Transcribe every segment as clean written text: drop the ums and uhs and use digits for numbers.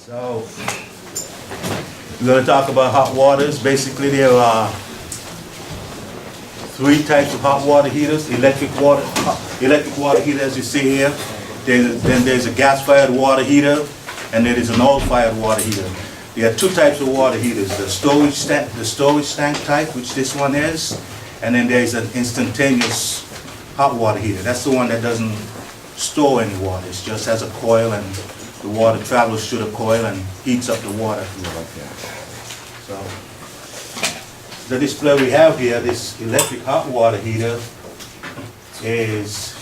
So, we're going to talk about hot waters. Basically, there are three types of hot water heaters. Electric water heater, as you see here. Then there's a gas-fired water heater, and there is an oil-fired water heater. There are two types of water heaters: the storage tank type, which this one is, and then there's an instantaneous hot water heater. That's the one that doesn't store any water. It just has a coil, and the water travels through the coil and heats up the water. So, the display we have here, this electric hot water heater, is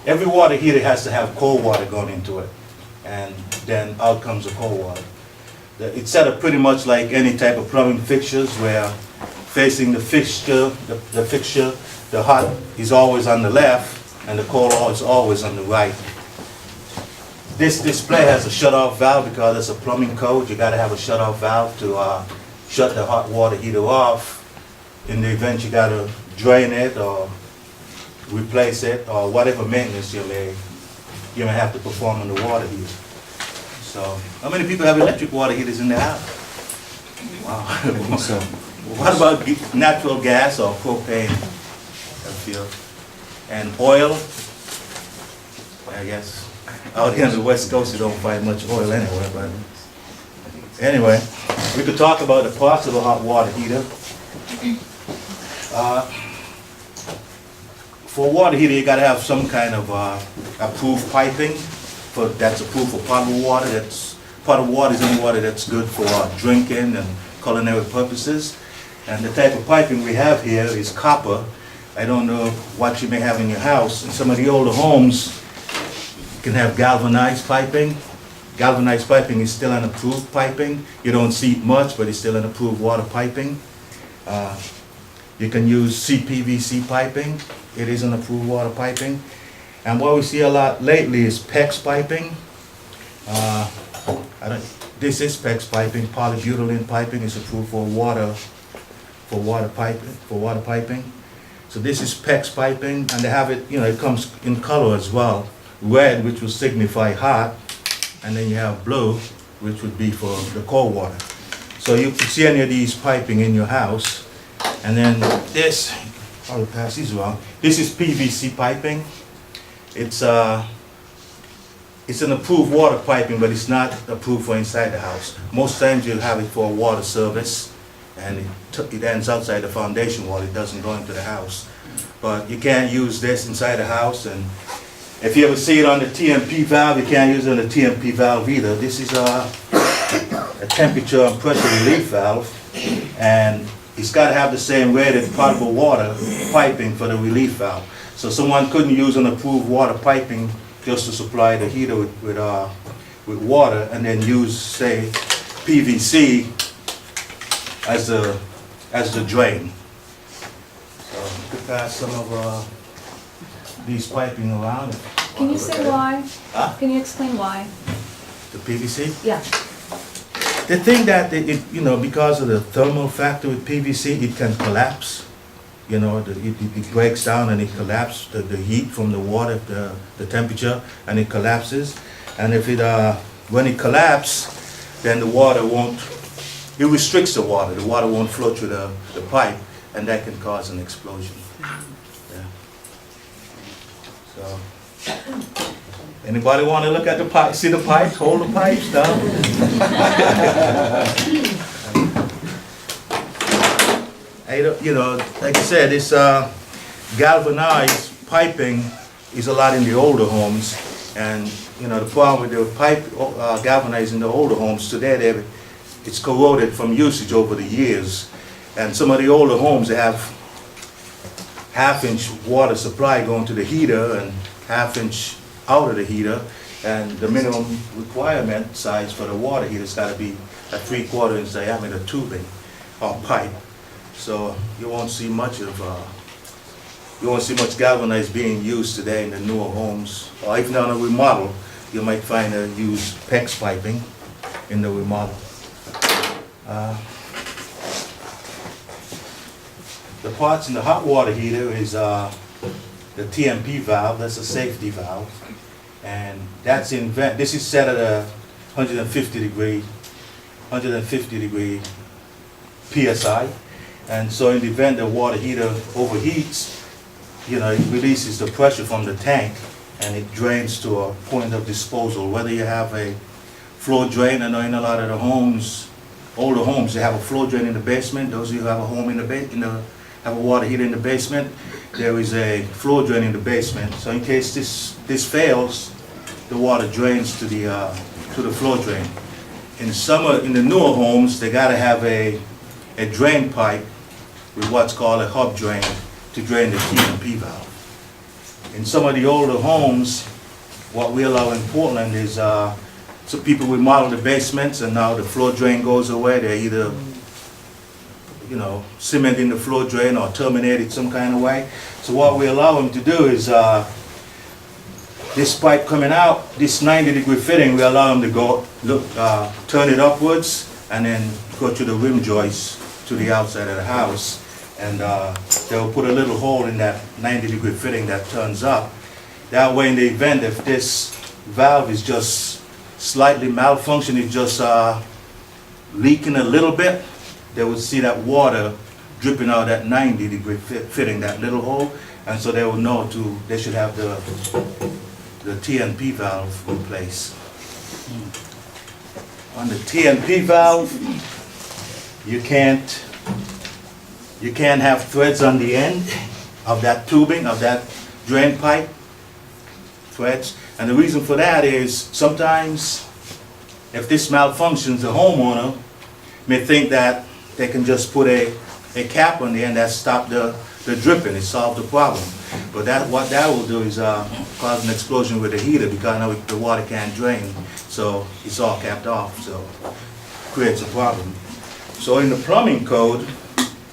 every water heater has to have cold water going into it, and then out comes the cold water. It's set up pretty much like any type of plumbing fixtures, where facing the fixture, the hot is always on the left, and the cold is always on the right. This display has a shut-off valve because it's a plumbing code. You got to have a shut-off valve to shut the hot water heater off. In the event you got to drain it or replace it or whatever maintenance you may have to perform on the water heater. So, how many people have electric water heaters in their house? Wow. So, what about natural gas or propane? I feel. And oil? I guess out here on the West Coast you don't find much oil anywhere, but anyway, we could talk about the parts of a hot water heater. For a water heater, you got to have some kind of approved piping that's approved for potable water. Potable water is any water that's good for drinking and culinary purposes. And the type of piping we have here is copper. I don't know what you may have in your house. In some of the older homes, you can have galvanized piping. Galvanized piping is still an approved piping. You don't see it much, but it's still an approved water piping. You can use Pvc piping. It is an approved water piping. And what we see a lot lately is Pecs Piping. This is Pecs Piping. Polybutylene piping is approved for water piping. So this is Pecs Piping, and they have it. It comes in color as well. Red, which will signify hot, and then you have blue, which would be for the cold water. So you can see any of these piping in your house. And then this, I'll pass these around. This is PVC piping. It's an approved water piping, but it's not approved for inside the house. Most times you'll have it for a water service, and it ends outside the foundation wall. It doesn't go into the house. But you can't use this inside the house, and if you ever see it on the Tmp valve, you can't use it on the Tmp valve either. This is a temperature and pressure relief valve, and it's got to have the same rated potable water piping for the relief valve. So someone couldn't use an approved water piping just to supply the heater with water, and then use, say, PVC as the drain. So you could pass some of these piping around. Can you say why? Huh? Can you explain why? The PVC? Yeah. The thing that because of the thermal factor with PVC, it can collapse. It breaks down and it collapses. The heat from the water, the temperature, and it collapses. And if when it collapses, then the water won't. It restricts the water. The water won't flow through the pipe, and that can cause an explosion. Yeah. So, anybody want to look at the pipe? See the pipes? Hold the pipes down. Like I said, this galvanized piping is a lot in the older homes, and the problem with the pipe galvanized in the older homes today, it's corroded from usage over the years, and some of the older homes, they have half-inch water supply going to the heater and half-inch out of the heater, and the minimum requirement size for the water heater has got to be a 3/4 inch diameter tubing or pipe. So you won't see much galvanized being used today in the newer homes, or even on a remodel. You might find use Pecs piping in the remodel. The parts in the hot water heater is the Tmp valve. That's a safety valve, and this is set at 150 degree PSI. And so in the event the water heater overheats, you know, it releases the pressure from the tank and it drains to a point of disposal. Whether you have a floor drain, I know in a lot of the homes, older homes, they have a floor drain in the basement. Those of you who have a home in the have a water heater in the basement, there is a floor drain in the basement. So in case this fails, the water drains to the floor drain. In the newer homes, they gotta have a drain pipe with what's called a hub drain to drain the Tmp valve. In some of the older homes, what we allow in Portland is so people remodel the basements and now the floor drain goes away. They're either, you know, cementing the floor drain or terminate it some kind of way. So what we allow them to do is this pipe coming out, this 90-degree fitting, we allow them to go turn it upwards and then go to the rim joist to the outside of the house. And they'll put a little hole in that 90-degree fitting that turns up. That way, in the event if this valve is just slightly malfunctioning, just leaking a little bit, they will see that water dripping out of that 90-degree fitting, that little hole, and so they will know they should have the Tmp valve replaced. On the Tmp valve, you can't have threads on the end of that tubing, of that drain pipe, threads. And the reason for that is sometimes if this malfunctions, the homeowner may think that they can just put a cap on the end that stops the dripping, it solves the problem. But what that will do is cause an explosion with the heater because now the water can't drain, so it's all capped off, so it creates a problem. So in the plumbing code,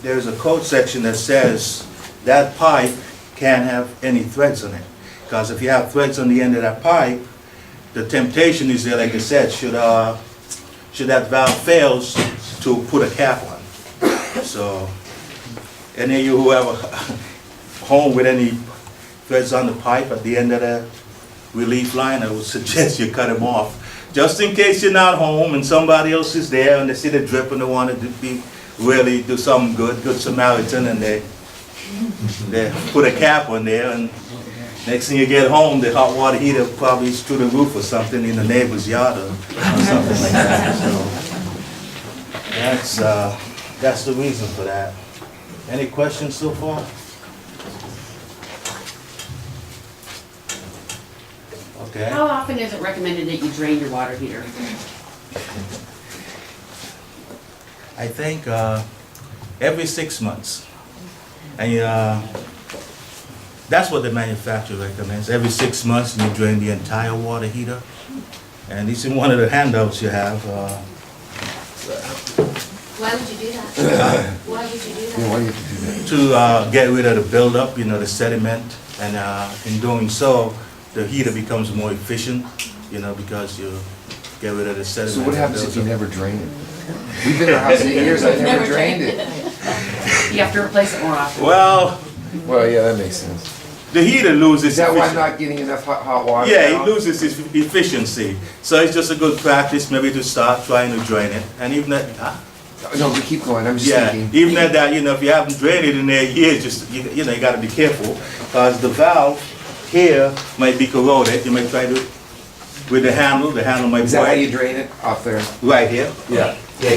there's a code section that says that pipe can't have any threads on it. Because if you have threads on the end of that pipe, the temptation is there, like I said, should that valve fails, to put a cap on. So any of you who have a home with any threads on the pipe at the end of the relief line, I would suggest you cut them off. Just in case you're not home and somebody else is there and they see the drip and they want to really do something good Samaritan, and they put a cap on there, and next thing you get home, the hot water heater probably is through the roof or something in the neighbor's yard or something like that. So that's the reason for that. Any questions so far? Okay. How often is it recommended that you drain your water heater? I think every 6 months. And that's what the manufacturer recommends. Every 6 months you drain the entire water heater. And it's in one of the handouts you have. Why would you do that? Why would you do that? Yeah, why do you have to do that? To get rid of the buildup, you know, the sediment. And in doing so, the heater becomes more efficient, you know, because you get rid of the sediment. So what happens if you never drain it? We've been in our house 8 years, I never drained it. You have to replace it more often. Well, Yeah, that makes sense. the heater loses Is that why I'm efficiency. not getting enough hot water Yeah, now? it loses its efficiency. So it's just a good practice maybe to start trying to drain it. And even that, No, but keep going, I'm just yeah, thinking. even at that, you know, if you haven't drained it in a year, just, you know, you gotta be careful. Because the valve here might be corroded. You might try to, with the handle might Is that how you break. drain it? Off there? Right here. Yeah. Yeah,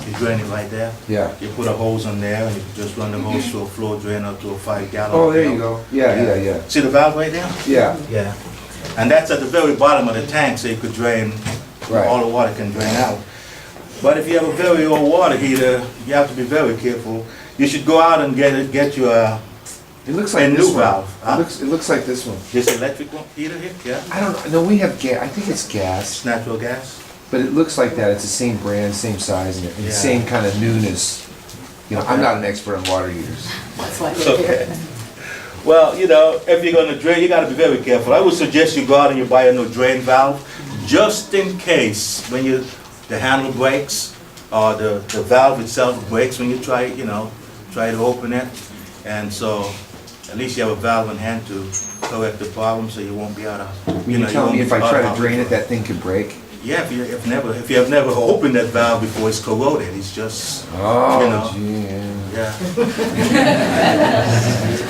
you drain it right there. Yeah. You put a hose on there and you just run the hose through a floor drain up to a 5-gallon. Oh, there you go. Yeah. See the valve right there? Yeah, Yeah. And that's at the very bottom of the tank, so you could drain, Right. all the water can drain out. But if you have a very old water heater, you have to be very careful. You should go out and get you a it looks like new this one. valve. Huh? It looks like this one. This electric one heater here, yeah? I don't know, no, we have gas, I think it's gas, It's natural gas. but it looks like that, it's the same brand, same size, and the Yeah. same kind of newness. You know, I'm not an expert on water heaters. That's why we're here. Okay. Well, you know, if you're gonna drain, you gotta be very careful. I would suggest you go out and you buy a new drain valve, just in case when the handle breaks, or the valve itself breaks when you try to open it. And so, at least you have a valve in hand to correct the problem, so you won't be out of. You telling me if I try to drain it, that thing could break? Yeah, if you have never opened that valve before, it's corroded. It's just, Oh, you know, gee, yeah. yeah.